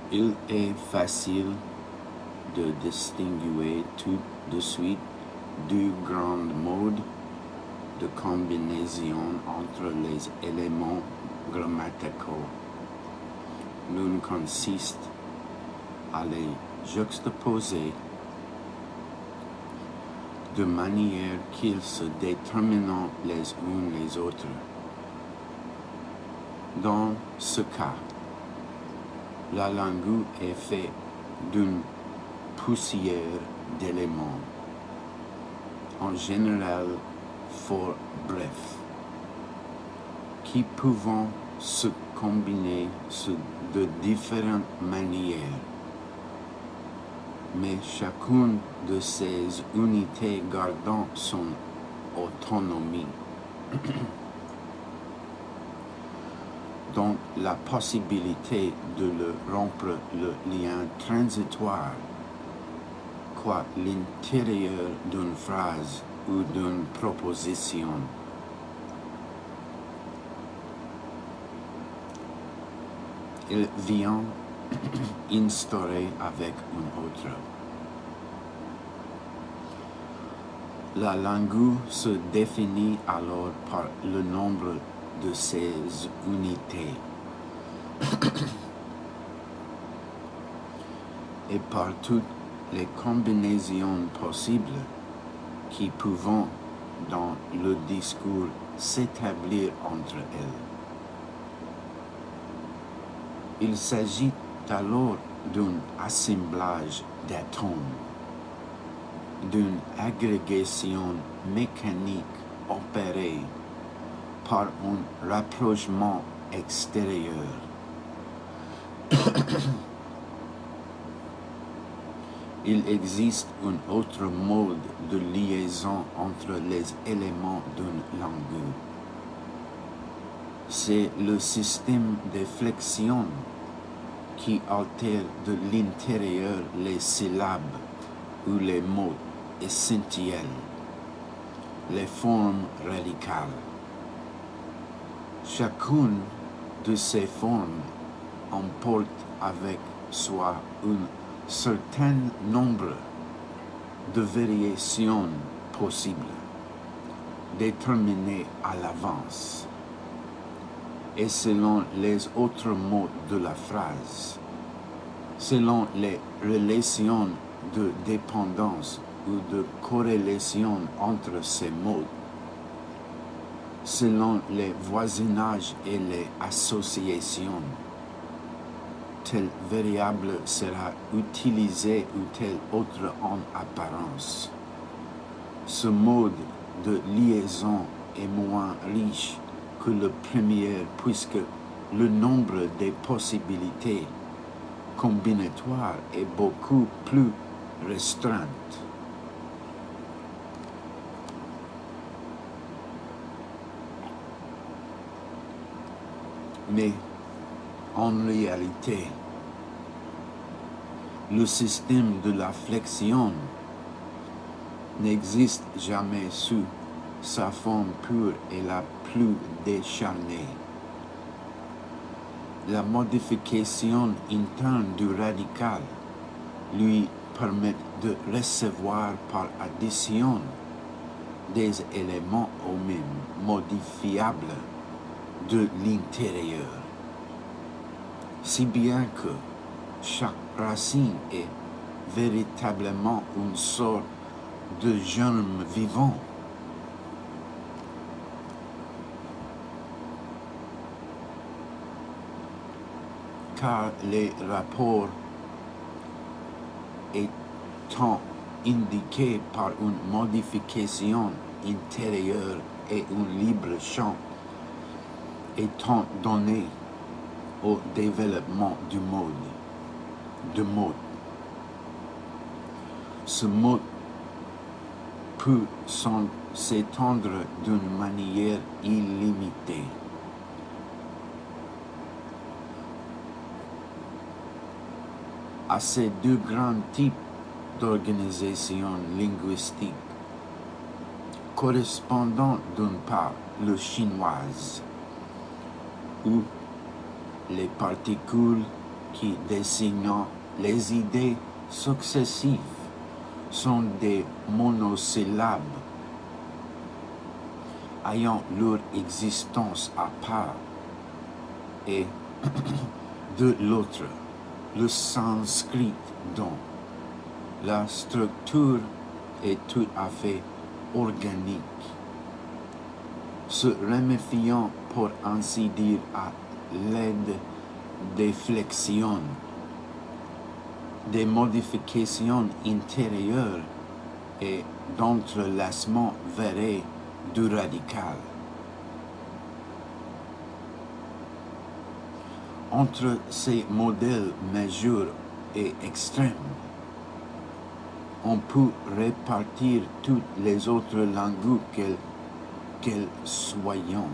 Il est facile de distinguer tout de suite deux grands modes de combinaison entre les éléments grammaticaux. L'un consiste à les juxtaposer de manière qu'ils se déterminent les uns les autres. Dans ce cas, la langue est faite d'une poussière d'éléments, en général fort brefs, qui peuvent se combiner de différentes manières, mais chacune de ces unités gardant son autonomie. Donc la possibilité de le rompre le lien transitoire, quoi l'intérieur d'une phrase ou d'une proposition. Il vient instaurer avec une autre. La langue se définit alors par le nombre de ces unités et par toutes les combinaisons possibles qui peuvent dans le discours s'établir entre elles. Il s'agit alors d'un assemblage d'atomes, d'une agrégation mécanique opérée par un rapprochement extérieur. Il existe un autre mode de liaison entre les éléments d'une langue. C'est le système de flexion qui altère de l'intérieur les syllabes ou les mots essentiels, les formes radicales. Chacune de ces formes emporte avec soi un certain nombre de variations possibles, déterminées à l'avance, et selon les autres mots de la phrase, selon les relations de dépendance ou de corrélation entre ces mots, selon les voisinages et les associations. Tel variable sera utilisé ou tel autre en apparence. Ce mode de liaison est moins riche que le premier puisque le nombre des possibilités combinatoires est beaucoup plus restreint. Mais en réalité, le système de la flexion n'existe jamais sous sa forme pure et la plus décharnée. La modification interne du radical lui permet de recevoir par addition des éléments eux-mêmes modifiables de l'intérieur, si bien que chaque racine est véritablement une sorte de germe vivant. Car les rapports étant indiqués par une modification intérieure et un libre champ étant donné au développement du mode. Ce mode peut s'étendre d'une manière illimitée. À ces deux grands types d'organisation linguistique, correspondant d'une part le chinoise, où les particules qui désignant les idées successives sont des monosyllabes ayant leur existence à part, et de l'autre, le sanskrit dont la structure est tout à fait organique, se ramifiant pour ainsi dire à l'aide des flexions, des modifications intérieures et d'entrelacements variés du radical. Entre ces modèles majeurs et extrêmes, on peut répartir toutes les autres langues qu'elles soyons.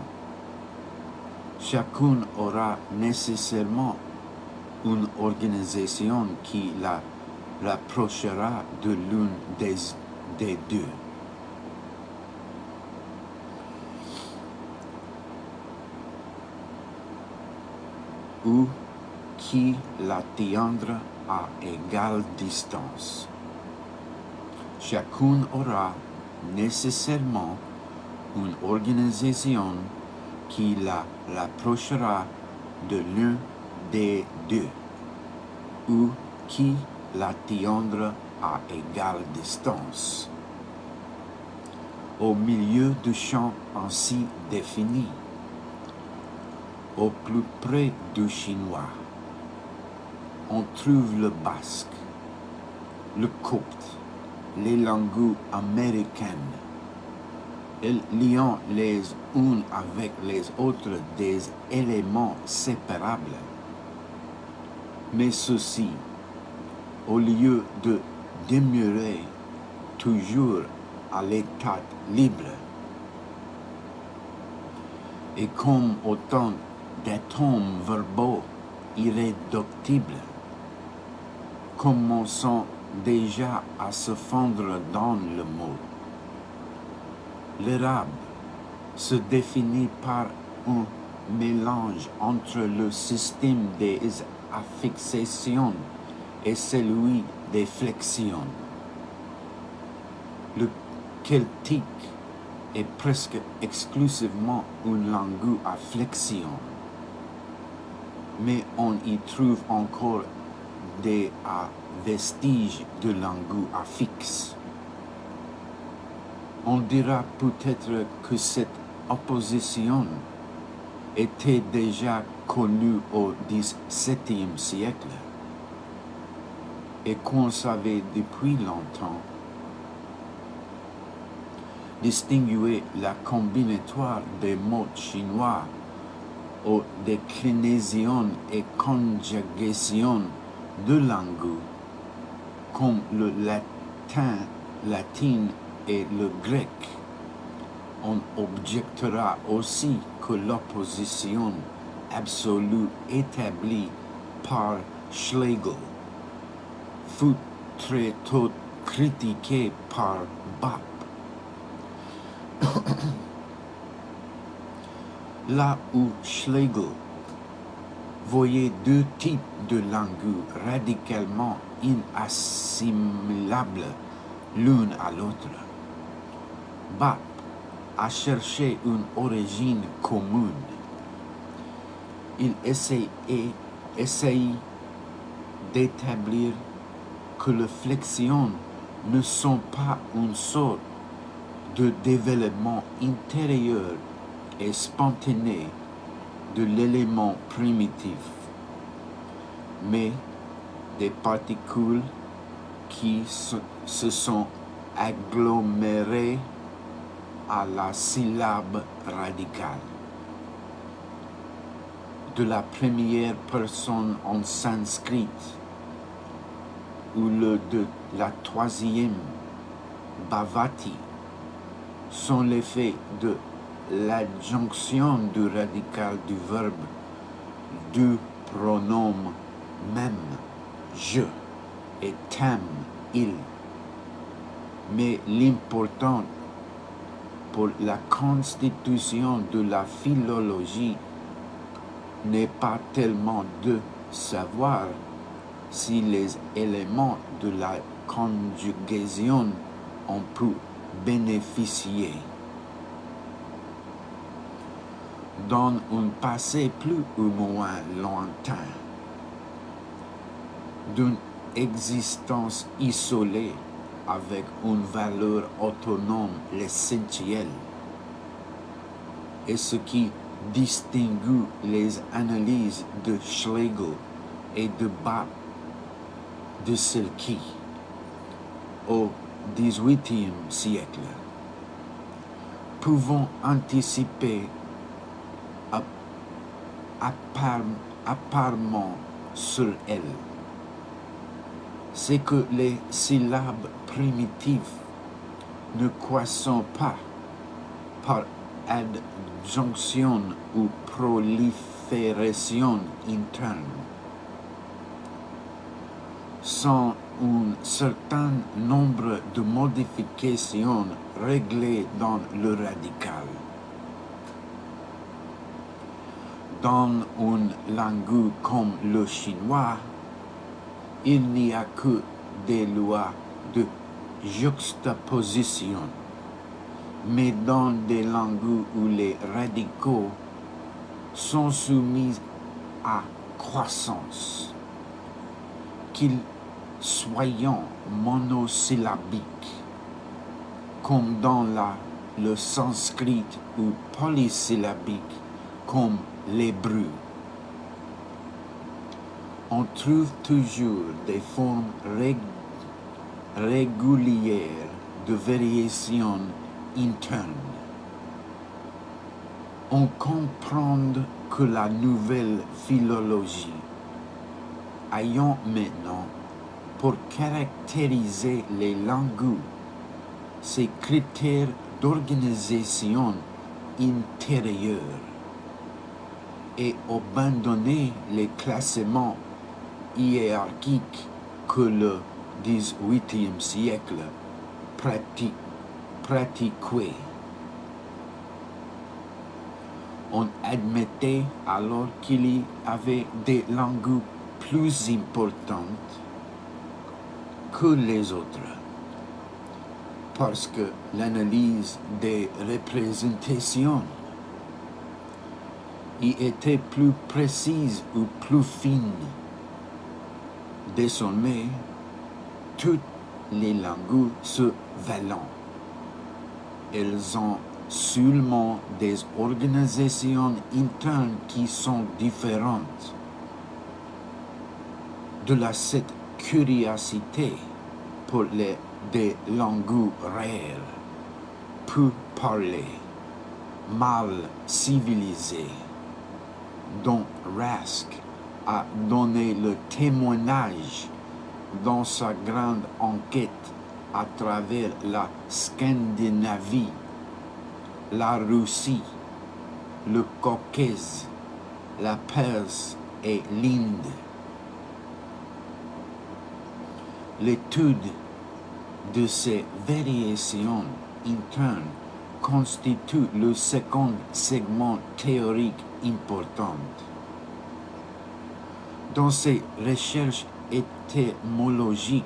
Chacune aura nécessairement une organisation qui la rapprochera de l'une des deux. Ou qui la tiendra à égale distance. Chacune aura nécessairement une organisation qui la rapprochera de l'un des deux, ou qui la tiendra à égale distance. Au milieu du champ ainsi défini, au plus près du chinois, on trouve le basque, le copte, les langues américaines, et liant les unes avec les autres des éléments séparables. Mais ceci, au lieu de demeurer toujours à l'état libre, et comme autant d'atomes verbaux irréductibles, commençant déjà à se fondre dans le mot. L'arabe se définit par un mélange entre le système des affixations et celui des flexions. Le celtique est presque exclusivement une langue à flexion, mais on y trouve encore des vestiges de langue affixe. On dira peut-être que cette opposition était déjà connue au XVIIe siècle et qu'on savait depuis longtemps distinguer la combinatoire des mots chinois aux déclinaisons et conjugations de langues comme le latin et le grec. On objectera aussi que l'opposition absolue établie par Schlegel fut très tôt critiquée par Bach. Là où Schlegel voyait deux types de langues radicalement inassimilables l'une à l'autre, Bach a cherché une origine commune. Il essaye d'établir que les flexions ne sont pas une sorte de développement intérieur et spontané de l'élément primitif, mais des particules qui se sont agglomérées à la syllabe radicale. De la première personne en sanskrit ou de la troisième bhavati sont l'effet de l'adjonction du radical du verbe du pronom même, je, et tam, il. Mais l'important pour la constitution de la philologie n'est pas tellement de savoir si les éléments de la conjugaison ont pu bénéficier. Dans un passé plus ou moins lointain, d'une existence isolée avec une valeur autonome essentielle, et ce qui distingue les analyses de Schlegel et de Bach de celles qui, au XVIIIe siècle, pouvant anticiper apparemment sur elle, c'est que les syllabes primitives ne croissent pas par adjonction ou prolifération interne, sans un certain nombre de modifications réglées dans le radical. Dans une langue comme le chinois, il n'y a que des lois de juxtaposition, mais dans des langues où les radicaux sont soumis à croissance, qu'ils soient monosyllabiques, comme dans le sanskrit, ou polysyllabiques, comme l'hébreu, on trouve toujours des formes régulières de variation interne. On comprend que la nouvelle philologie, ayant maintenant pour caractériser les langues ces critères d'organisation intérieure, et abandonner les classements hiérarchiques que le XVIIIe siècle pratiquait. On admettait alors qu'il y avait des langues plus importantes que les autres, parce que l'analyse des représentations y était plus précise ou plus fine. Désormais, toutes les langues se valent. Elles ont seulement des organisations internes qui sont différentes. De là cette curiosité pour des langues rares, peu parlées, mal civilisées, dont Rask a donné le témoignage dans sa grande enquête à travers la Scandinavie, la Russie, le Caucase, la Perse et l'Inde. L'étude de ces variations internes constitue le second segment théorique important. Dans ces recherches étymologiques,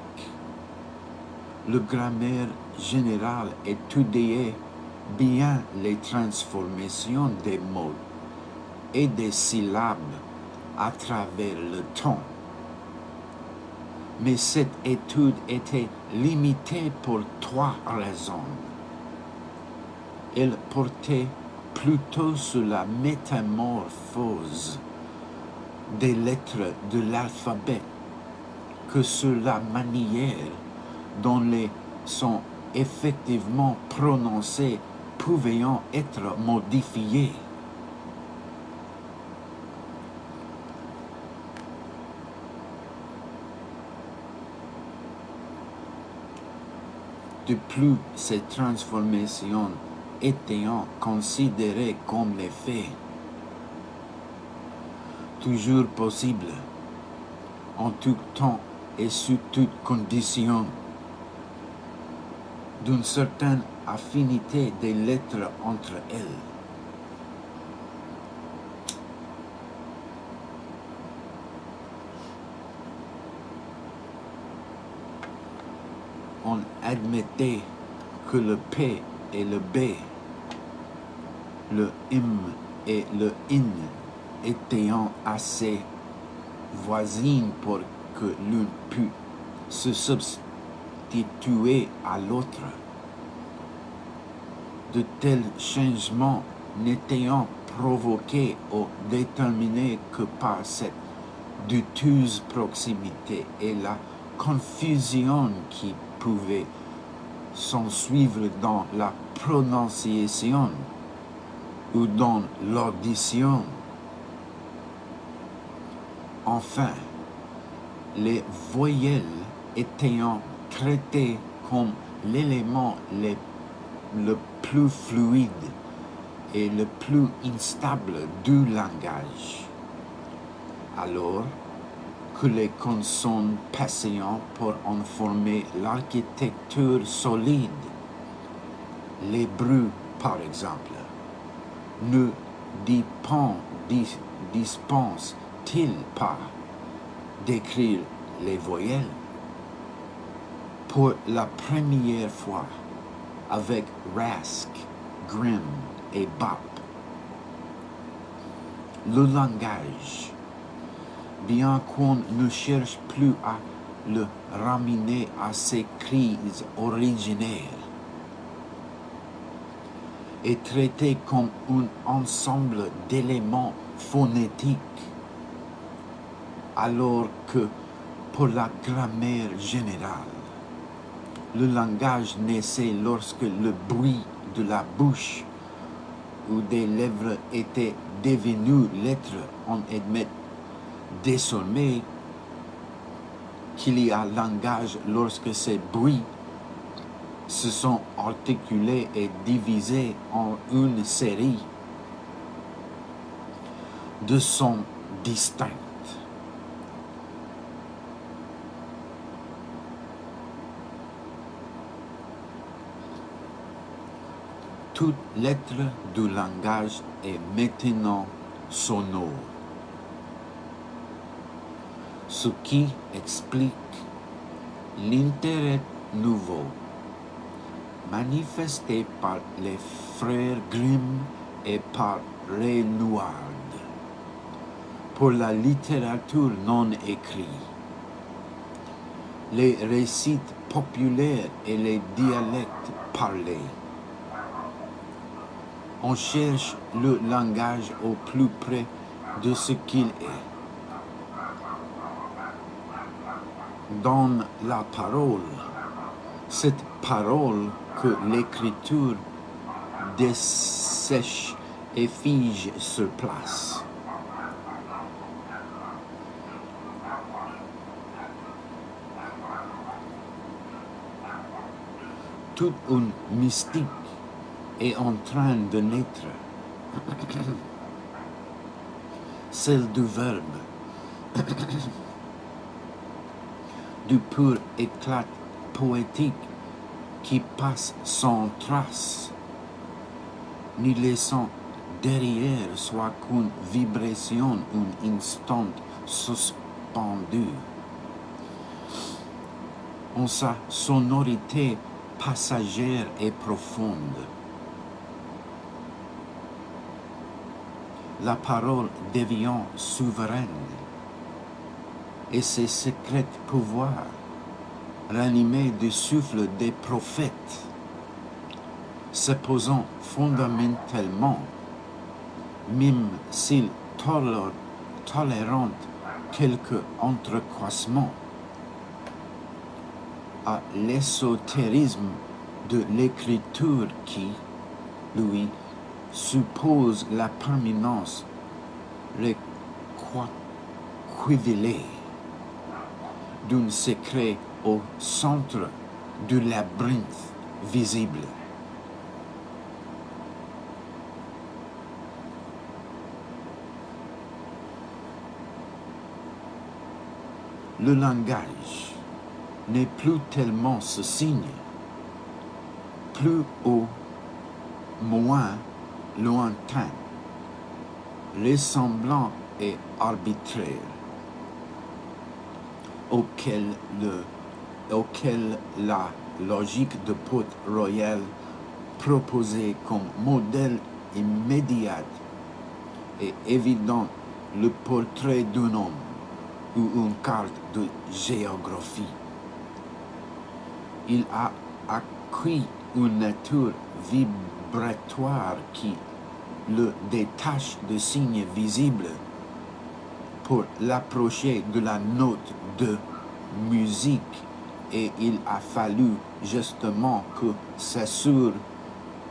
le grammaire général étudiait bien les transformations des mots et des syllabes à travers le temps. Mais cette étude était limitée pour trois raisons. Elle portait plutôt sur la métamorphose des lettres de l'alphabet que sur la manière dont les sons effectivement prononcés pouvaient être modifiés. De plus, ces transformations étaient considérées comme les faits toujours possibles, en tout temps et sous toutes conditions, d'une certaine affinité des lettres entre elles. on admettait que le P et le B, le im et le in étaient assez voisines pour que l'une pût se substituer à l'autre. De tels changements n'étaient provoqués ou déterminés que par cette douteuse proximité et la confusion qui pouvait s'ensuivre dans la prononciation ou dans l'audition. Enfin, les voyelles étaient traitées comme l'élément le plus fluide et le plus instable du langage, alors que les consonnes passaient pour en former l'architecture solide. L'hébreu, par exemple, ne dispense-t-il pas d'écrire les voyelles? Pour la première fois, avec Rask, Grimm et Bap, le langage, bien qu'on ne cherche plus à le ramener à ses crises originaires, est traité comme un ensemble d'éléments phonétiques, alors que pour la grammaire générale, le langage naissait lorsque le bruit de la bouche ou des lèvres était devenu lettre. On admet désormais qu'il y a langage lorsque ces bruits se sont articulés et divisés en une série de sons distincts. Toute lettre du langage est maintenant sonore, ce qui explique l'intérêt nouveau manifesté par les frères Grimm et par Renoir pour la littérature non écrite, les récits populaires et les dialectes parlés. On cherche le langage au plus près de ce qu'il est. Dans la parole, cette parole que l'écriture dessèche et fige sur place. Toute une mystique est en train de naître, celle du verbe, du pur éclat poétique qui passe sans trace, ni laissant derrière soit qu'une vibration, un instant suspendu, en sa sonorité passagère et profonde. La parole devient souveraine et ses secrets pouvoirs, ranimés du souffle des prophètes, s'opposant fondamentalement, même s'ils tolèrent quelques entrecroisements, à l'ésotérisme de l'écriture qui, lui, suppose la permanence requivilée d'un secret au centre du labyrinthe visible. Le langage n'est plus tellement ce signe, plus ou moins lointain, ressemblant et arbitraire, auquel la logique de Port-Royal proposait comme modèle immédiat et évident le portrait d'un homme ou une carte de géographie. Il a acquis une nature vibratoire qui le détache de signes visibles pour l'approcher de la note de musique, et il a fallu justement que s'assure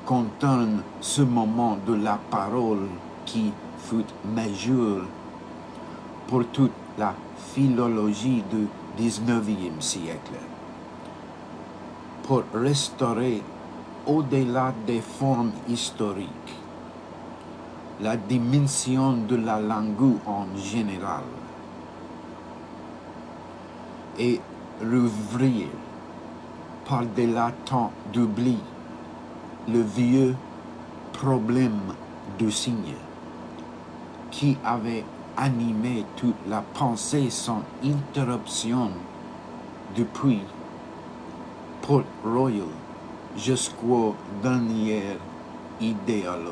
contourne ce moment de la parole qui fut majeur pour toute la philologie du XIXe siècle. Pour restaurer, au-delà des formes historiques, la dimension de la langue en général, et rouvrir par-delà tant d'oubli le vieux problème du signe qui avait animé toute la pensée sans interruption depuis Port-Royal jusqu'au dernier idéologue.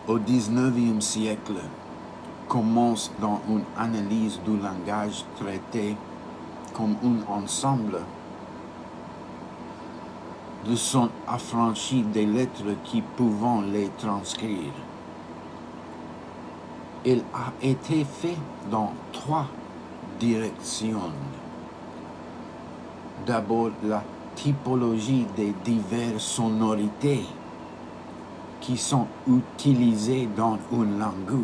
Au XIXe siècle, commence dans une analyse du langage traité comme un ensemble de sons affranchis des lettres qui pouvant les transcrire. Il a été fait dans 3 directions. D'abord, la typologie des diverses sonorités qui sont utilisées dans une langue.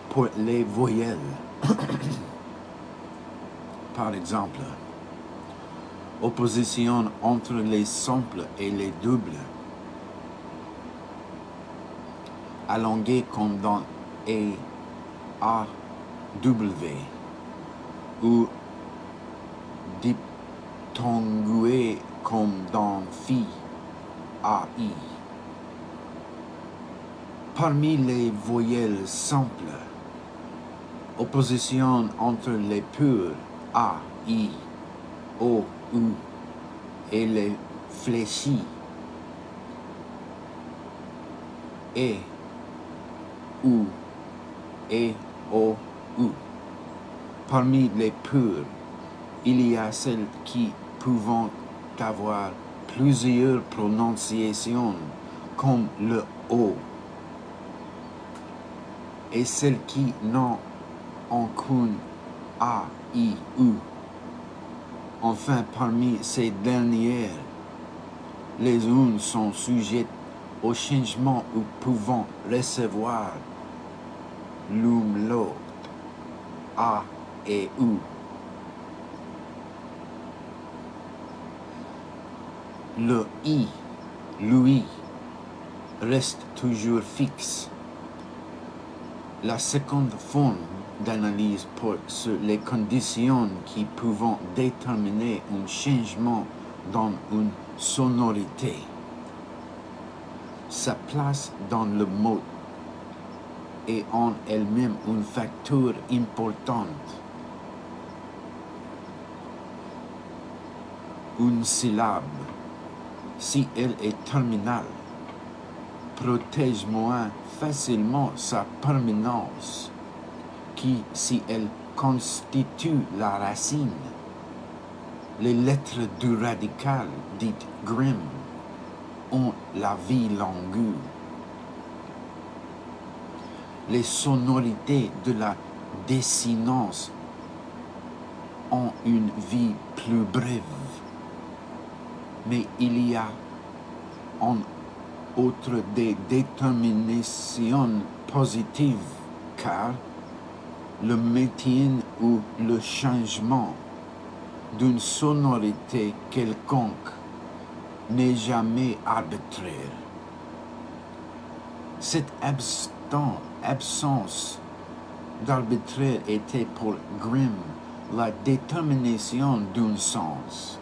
Pour les voyelles, par exemple, opposition entre les simples et les doubles, allongé comme dans E, A, W, ou diphtongué comme dans Phi, A, I. Parmi les voyelles simples, opposition entre les purs A, I, O, U et les fléchis E, U, E, O, U. Parmi les purs, il y a celles qui peuvent avoir plusieurs prononciations, comme le O, et celles qui n'ont aucune A, I, U. Enfin, parmi ces dernières, les unes sont sujettes au changement ou pouvant recevoir l'une l'autre, A et U. Le I, lui, reste toujours fixe. La seconde forme d'analyse porte sur les conditions qui peuvent déterminer un changement dans une sonorité. Sa place dans le mot est en elle-même un facteur important. Une syllabe, si elle est terminale, protège moins facilement sa permanence qui, si elle constitue la racine. Les lettres du radical, dites grimm, ont la vie longue. Les sonorités de la désinence ont une vie plus brève. Mais il y a en outre des déterminations positives, car le maintien ou le changement d'une sonorité quelconque n'est jamais arbitraire. Cette absence d'arbitraire était pour Grimm la détermination d'un sens.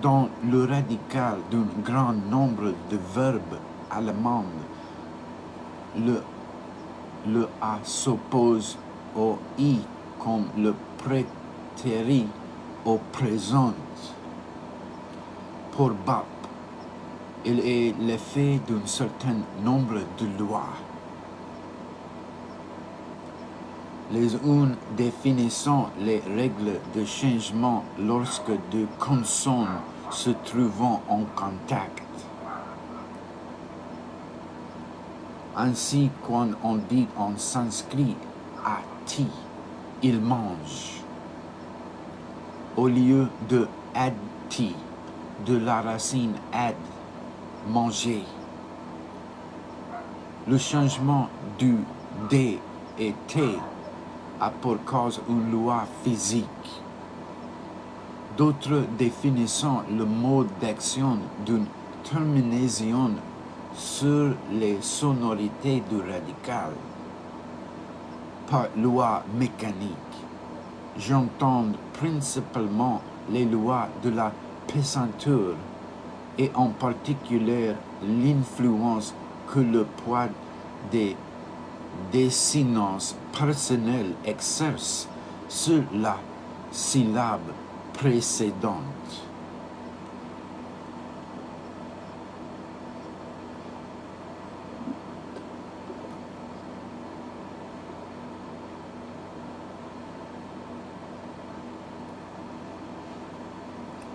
Dans le radical d'un grand nombre de verbes allemands, le A s'oppose au I comme le prétérit au présent. Pour Bach, il est l'effet d'un certain nombre de lois. Les unes définissant les règles de changement lorsque deux consonnes se trouvent en contact. Ainsi, quand on dit en sanskrit ati, il mange, au lieu de adti, de la racine ad, manger. Le changement du D et T a pour cause une loi physique. D'autres définissant le mode d'action d'une terminaison sur les sonorités du radical. Par loi mécanique, j'entends principalement les lois de la pesanteur et en particulier l'influence que le poids des désinences personnelles exerce sur la syllabe précédente.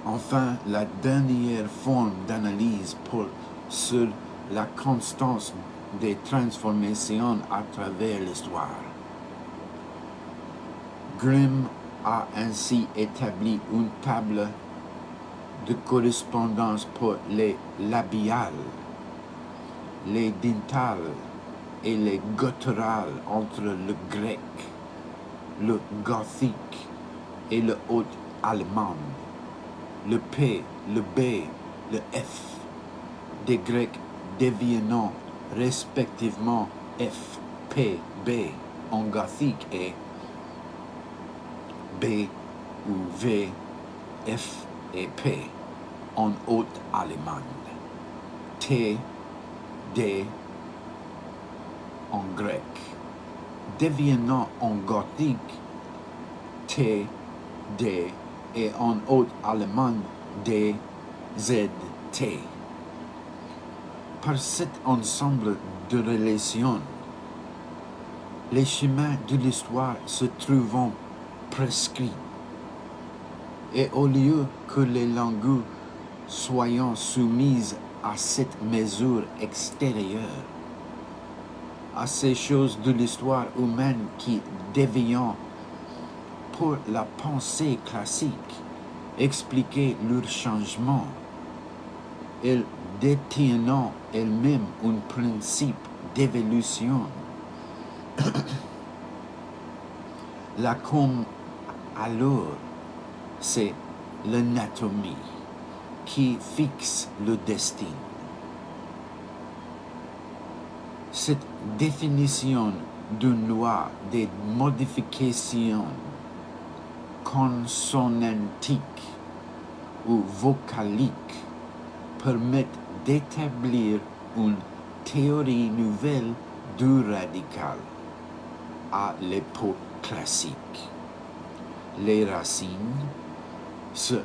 Enfin, la dernière forme d'analyse porte sur la constance des transformations à travers l'histoire. Grimm a ainsi établi une table de correspondance pour les labiales, les dentales et les gutturales entre le grec, le gothique et le haut allemand. Le P, le B, le F, des Grecs devenant respectivement F, P, B en gothique et B ou V, F et P en haute allemande, T, D en grec, devenant en gothique T, D et en haute allemande D, Z, T. Par cet ensemble de relations, les chemins de l'histoire se trouvent prescrits. Et au lieu que les langues soient soumises à cette mesure extérieure, à ces choses de l'histoire humaine qui deviennent pour la pensée classique expliquer leur changement, elles détiennent elles-mêmes un principe d'évolution. La comme alors, c'est l'anatomie qui fixe le destin. Cette définition d'une loi des modifications consonantiques ou vocaliques permet d'établir une théorie nouvelle du radical à l'époque classique. Les racines se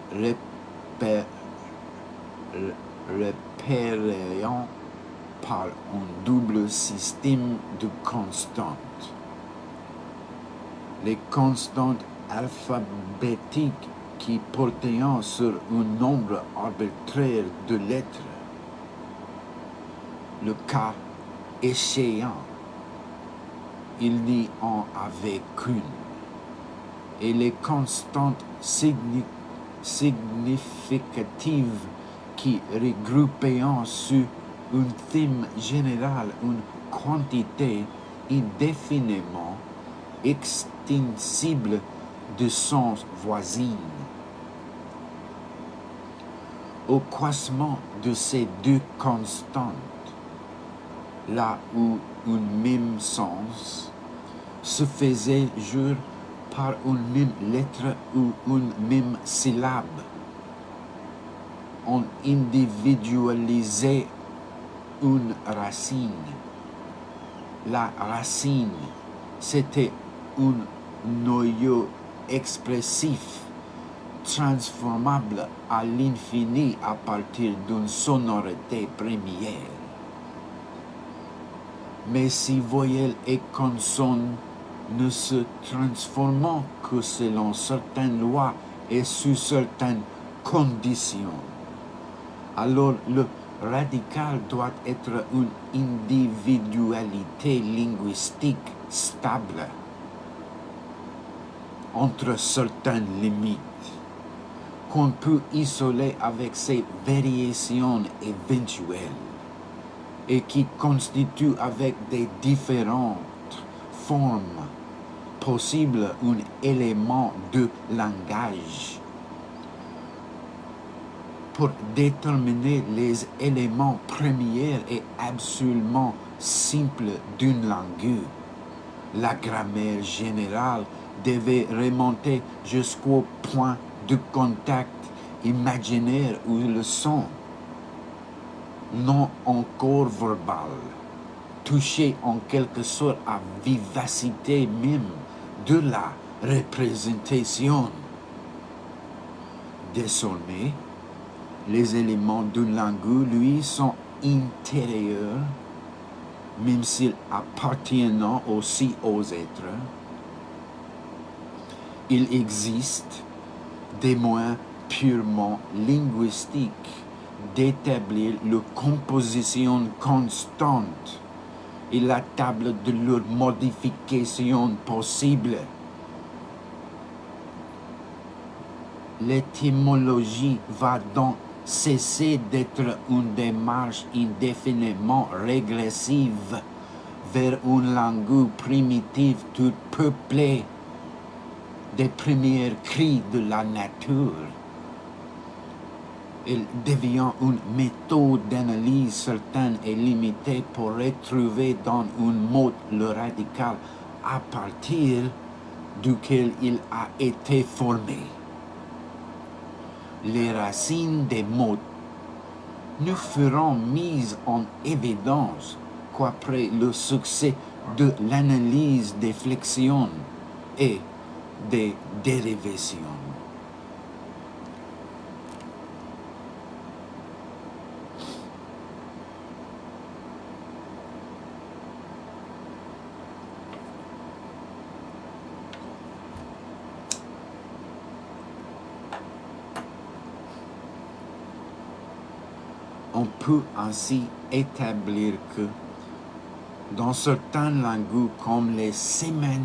repérant par un double système de constantes. Les constantes alphabétiques qui portaient sur un nombre arbitraire de lettres, le cas échéant, il n'y en avait qu'une, et les constantes significatives qui regroupaient sur un thème général une quantité indéfiniment extensible de sens voisins. Au croisement de ces deux constantes, là où un même sens se faisait jour par une même lettre ou une même syllabe. On individualisait une racine. La racine, c'était un noyau expressif, transformable à l'infini à partir d'une sonorité première. Mais si voyelles et consonnes ne se transformant que selon certaines lois et sous certaines conditions, alors le radical doit être une individualité linguistique stable entre certaines limites qu'on peut isoler avec ses variations éventuelles et qui constituent avec des différentes formes possibles un élément de langage. Pour déterminer les éléments premiers et absolument simples d'une langue, la grammaire générale devait remonter jusqu'au point de contact imaginaire où le son, non encore verbal, touchait en quelque sorte à vivacité même de la représentation. Désormais, les éléments d'une langue, lui, sont intérieurs, même s'ils appartiennent aussi aux êtres. Il existe des moyens purement linguistiques d'établir la composition constante et la table de leur modification possible. L'étymologie va donc cesser d'être une démarche indéfiniment régressive vers une langue primitive toute peuplée des premiers cris de la nature. Elle devient une méthode d'analyse certaine et limitée pour retrouver dans un mot le radical à partir duquel il a été formé. Les racines des mots ne feront mises en évidence qu'après le succès de l'analyse des flexions et des dérivations. On peut ainsi établir que dans certaines langues comme les sémitiques,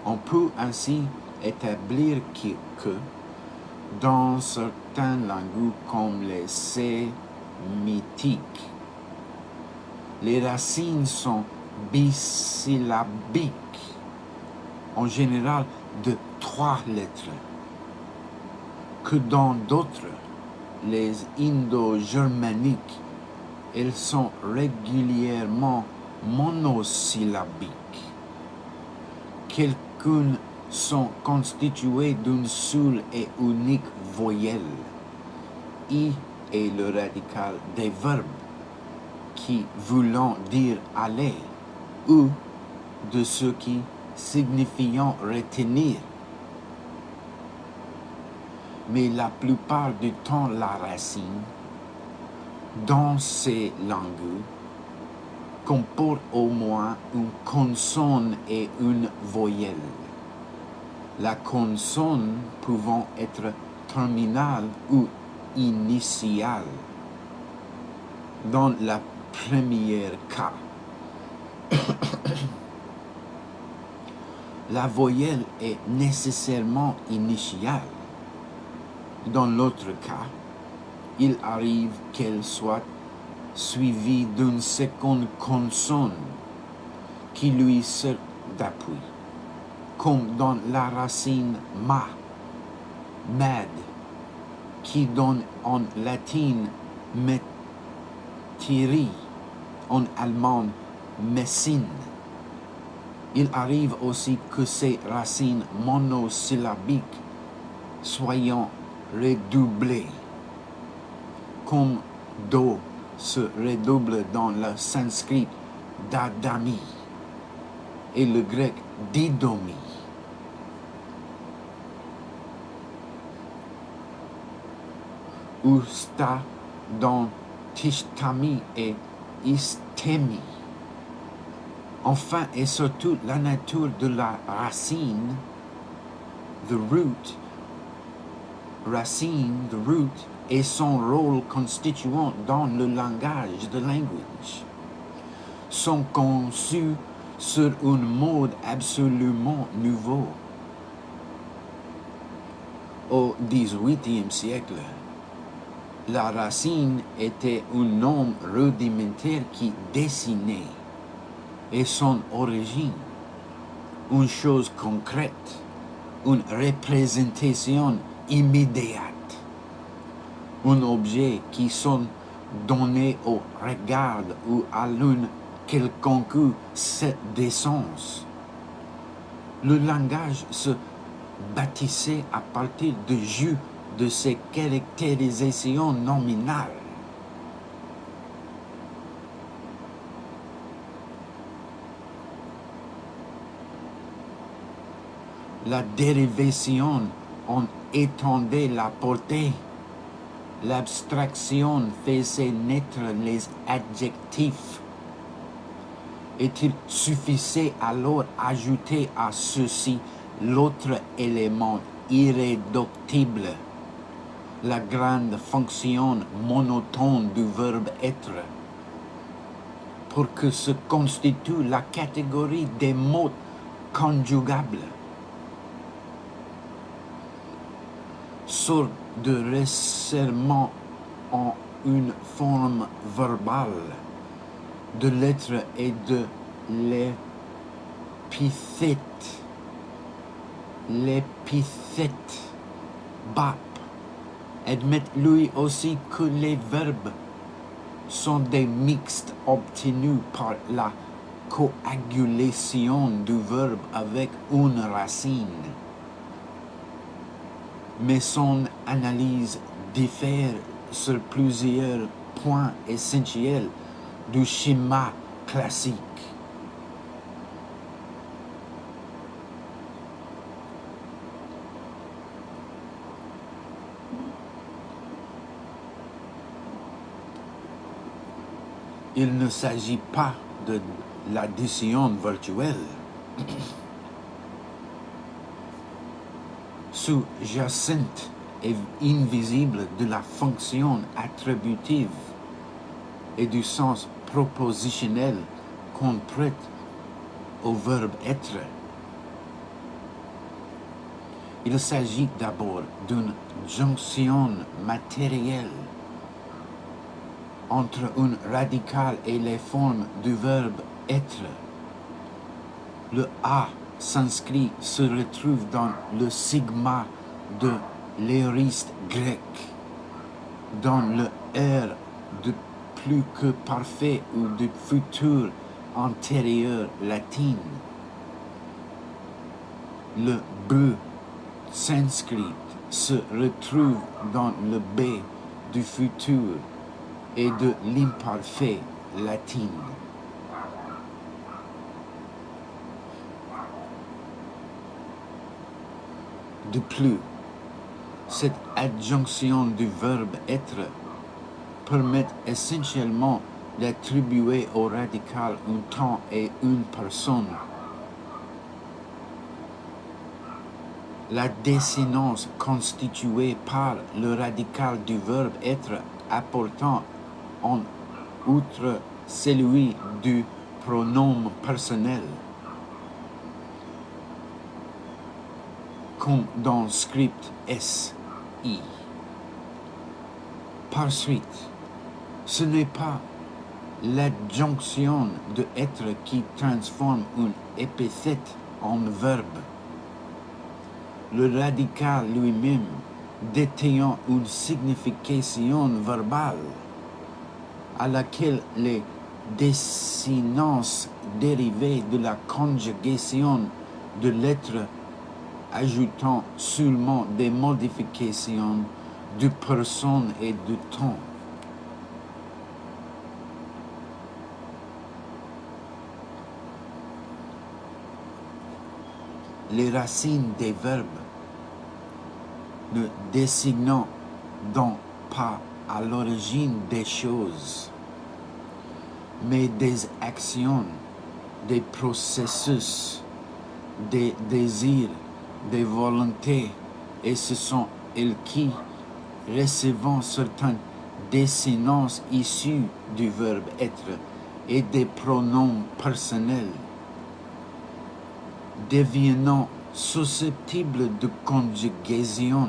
on peut ainsi établir que dans certaines langues comme les sémitiques, les racines sont bisyllabiques, en général de 3 lettres, que dans d'autres, les indo-germaniques, elles sont régulièrement monosyllabiques. Quelques-unes sont constituées d'une seule et unique voyelle. I est le radical des verbes qui voulant dire aller ou de ce qui signifiant retenir. Mais la plupart du temps, la racine, dans ces langues, comporte au moins une consonne et une voyelle. La consonne pouvant être terminale ou initiale. Dans le premier cas, la voyelle est nécessairement initiale. Dans l'autre cas, il arrive qu'elle soit suivie d'une seconde consonne qui lui sert d'appui, comme dans la racine ma, mad, qui donne en latin Metiri, en allemand Messine. Il arrive aussi que ces racines monosyllabiques soient redoublées, comme do se redouble dans le sanskrit dadami et le grec didomi. Usta dans tishtami et istemi. Enfin et surtout la nature de la racine, the root, racine, the root, et son rôle constituant dans le langage, the language, sont conçus sur un mode absolument nouveau. Au XVIIIe siècle, la racine était un nom rudimentaire qui dessinait, et son origine, une chose concrète, une représentation immédiate, un objet qui sont donnés au regard ou à l'une quelconque d'essence. Le langage se bâtissait à partir de jus de ces caractérisations nominales. La dérivation en étendait la portée. L'abstraction faisait naître les adjectifs. Et il suffisait alors ajouter à ceci l'autre élément irréductible, la grande fonction monotone du verbe être, pour que se constitue la catégorie des mots conjugables. Sorte de resserrement en une forme verbale de l'être et de l'épithète. L'épithète bap admet lui aussi que les verbes sont des mixtes obtenus par la coagulation du verbe avec une racine. Mais son analyse diffère sur plusieurs points essentiels du schéma classique. Il ne s'agit pas de l'addition virtuelle. Sous-jacente et invisible de la fonction attributive et du sens propositionnel qu'on prête au verbe être. Il s'agit d'abord d'une jonction matérielle entre un radical et les formes du verbe être. Le A sanskrit se retrouve dans le sigma de l'aoriste grec, dans le R de plus que parfait ou de futur antérieur latin. Le B sanskrit se retrouve dans le B du futur et de l'imparfait latin. De plus, cette adjonction du verbe être permet essentiellement d'attribuer au radical un temps et une personne. La désinence constituée par le radical du verbe être apportant en outre celui du pronom personnel, comme dans le script SI. Par suite, ce n'est pas l'adjonction de être qui transforme une épithète en verbe. Le radical lui-même, détenant une signification verbale, à laquelle les désinences dérivées de la conjugation de lettres ajoutant seulement des modifications de personne et de temps. Les racines des verbes ne désignant donc pas à l'origine des choses, mais des actions, des processus, des désirs, des volontés, et ce sont elles qui, recevant certaines désinences issues du verbe être et des pronoms personnels, deviennent susceptibles de conjugation,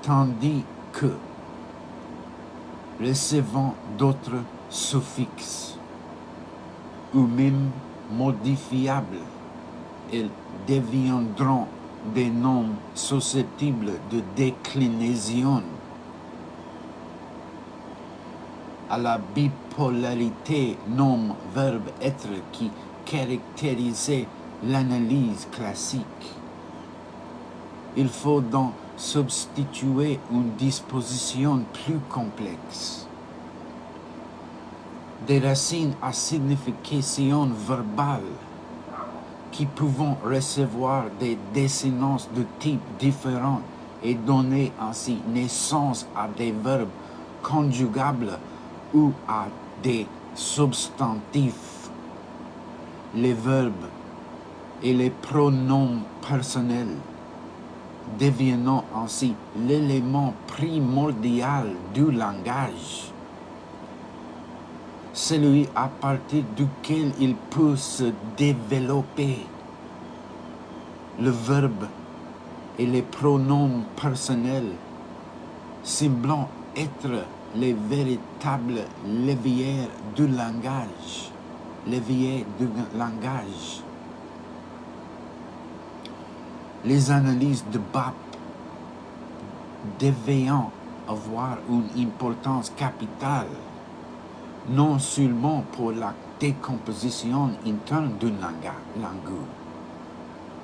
tandis que, recevant d'autres suffixes ou même modifiables, elles deviendront des noms susceptibles de déclinaison. À la bipolarité nom-verbe être qui caractérisait l'analyse classique, il faut donc substituer une disposition plus complexe. Des racines à signification verbale qui pouvant recevoir des désinences de types différents et donner ainsi naissance à des verbes conjugables ou à des substantifs. Les verbes et les pronoms personnels deviennent ainsi l'élément primordial du langage, celui à partir duquel il peut se développer. Le verbe et les pronoms personnels semblant être les véritables leviers du langage. Les analyses de BAP devant avoir une importance capitale, non seulement pour la décomposition interne d'une langue,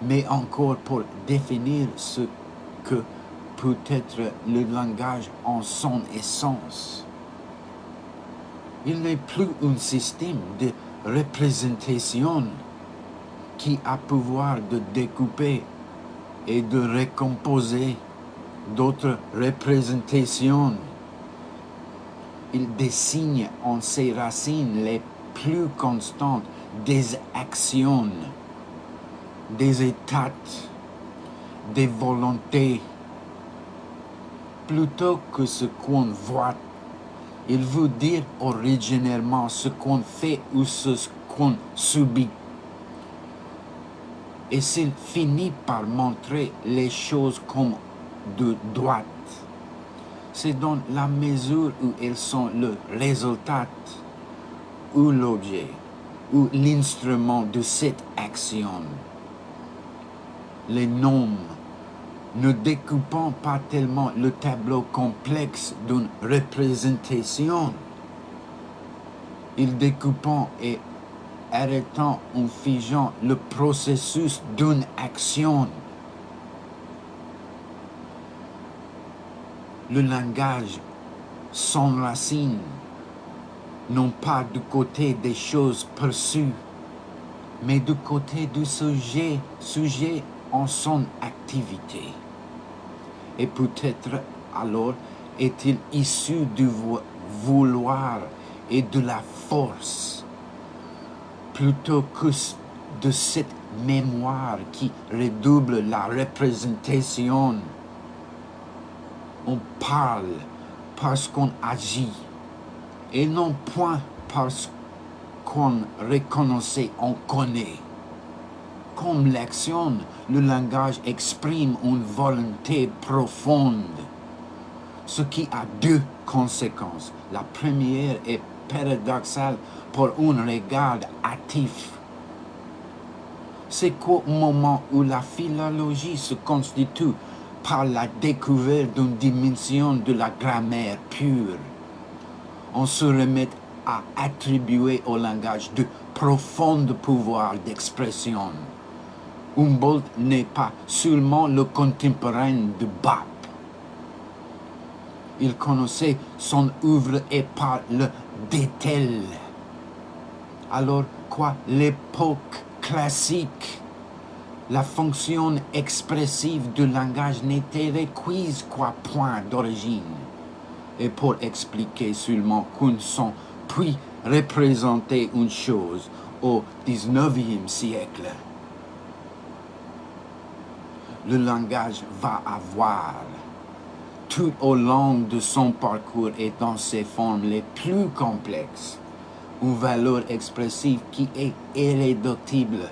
mais encore pour définir ce que peut être le langage en son essence. Il n'est plus un système de représentation qui a pouvoir de découper et de recomposer d'autres représentations. Il désigne en ses racines les plus constantes des actions, des états, des volontés. Plutôt que ce qu'on voit, il veut dire originairement ce qu'on fait ou ce qu'on subit. Et s'il finit par montrer les choses comme de droite, c'est dans la mesure où elles sont le résultat ou l'objet ou l'instrument de cette action. Les noms ne découpant pas tellement le tableau complexe d'une représentation, ils découpant et arrêtant ou figeant le processus d'une action. Le langage s'enracine non pas du côté des choses perçues, mais du côté du sujet en son activité. Et peut-être alors est-il issu du vouloir et de la force, plutôt que de cette mémoire qui redouble la représentation. On parle parce qu'on agit, et non point parce qu'on reconnaît, on connaît. Comme l'action, le langage exprime une volonté profonde, ce qui a deux conséquences. La première est paradoxale pour un regard hâtif. C'est qu'au moment où la philologie se constitue par la découverte d'une dimension de la grammaire pure, on se remet à attribuer au langage de profonds pouvoirs d'expression. Humboldt n'est pas seulement le contemporain de Bach. Il connaissait son œuvre et par le détail. Alors quoi, l'époque classique, la fonction expressive du langage n'était requise qu'à point d'origine, et pour expliquer seulement qu'un son puis représenter une chose au XIXe siècle. Le langage va avoir, tout au long de son parcours et dans ses formes les plus complexes, une valeur expressive qui est irréductible.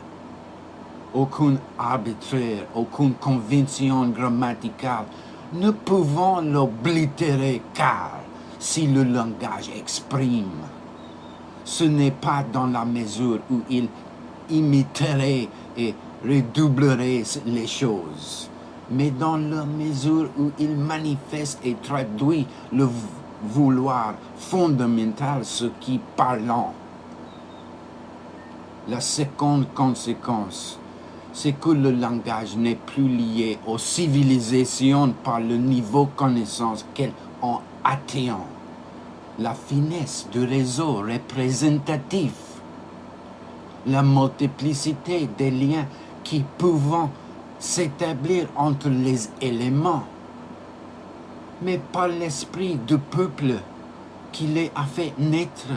Aucun arbitraire, aucune convention grammaticale ne pouvant l'oblitérer, car si le langage exprime, ce n'est pas dans la mesure où il imiterait et redoublerait les choses, mais dans la mesure où il manifeste et traduit le vouloir fondamental, ce qui parlant. La seconde conséquence, c'est que le langage n'est plus lié aux civilisations par le niveau de connaissance qu'elles ont atteint. La finesse du réseau représentatif, la multiplicité des liens qui peuvent s'établir entre les éléments, mais par l'esprit du peuple qui les a fait naître,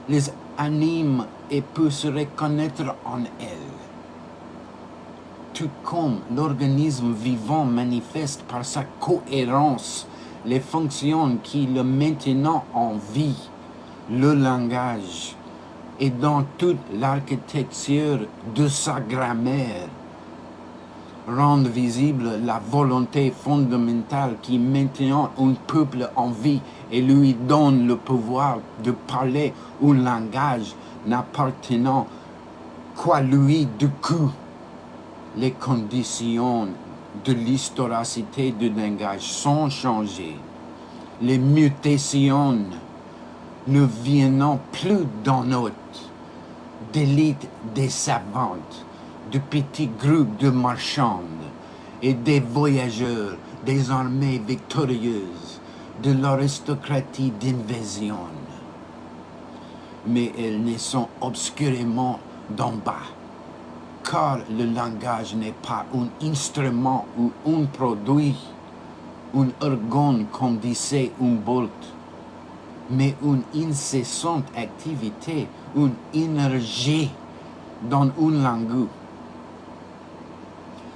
les anime et peut se reconnaître en elles. Tout comme l'organisme vivant manifeste par sa cohérence les fonctions qui le maintiennent en vie, le langage et dans toute l'architecture de sa grammaire, rend visible la volonté fondamentale qui maintient un peuple en vie et lui donne le pouvoir de parler un langage n'appartenant qu'à lui du coup. Les conditions de l'historicité du langage sont changées. Les mutations ne viennent plus d'un hôte, d'élite des savantes, de petits groupes de marchands et des voyageurs, des armées victorieuses, de l'aristocratie d'invasion. Mais elles ne sont obscurément d'en bas, car le langage n'est pas un instrument ou un produit, un organe comme disait Humboldt, mais une incessante activité, une énergie dans une langue.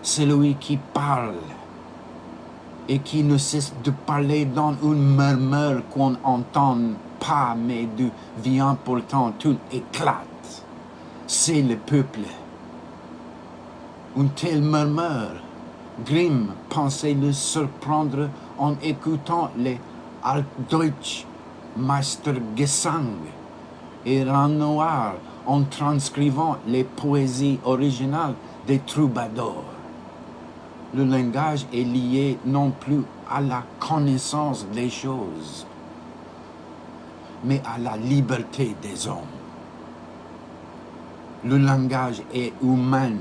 Celui qui parle et qui ne cesse de parler dans un murmure qu'on n'entend pas, mais d'où vient pourtant tout éclate, c'est le peuple. Un tel murmure, Grimm pensait le surprendre en écoutant les Altdeutsch Meistergesang et Renoir en transcrivant les poésies originales des troubadours. Le langage est lié non plus à la connaissance des choses, mais à la liberté des hommes. Le langage est humain.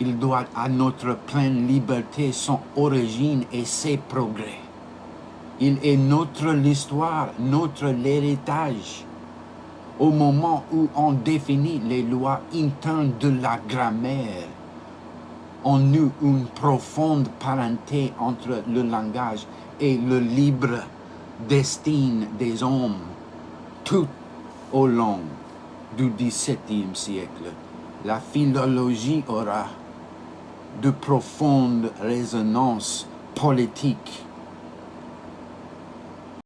Il doit à notre pleine liberté son origine et ses progrès. Il est notre histoire, notre héritage. Au moment où on définit les lois internes de la grammaire, on eut une profonde parenté entre le langage et le libre destin des hommes tout au long du XVIIe siècle. La philologie aura de profondes résonances politiques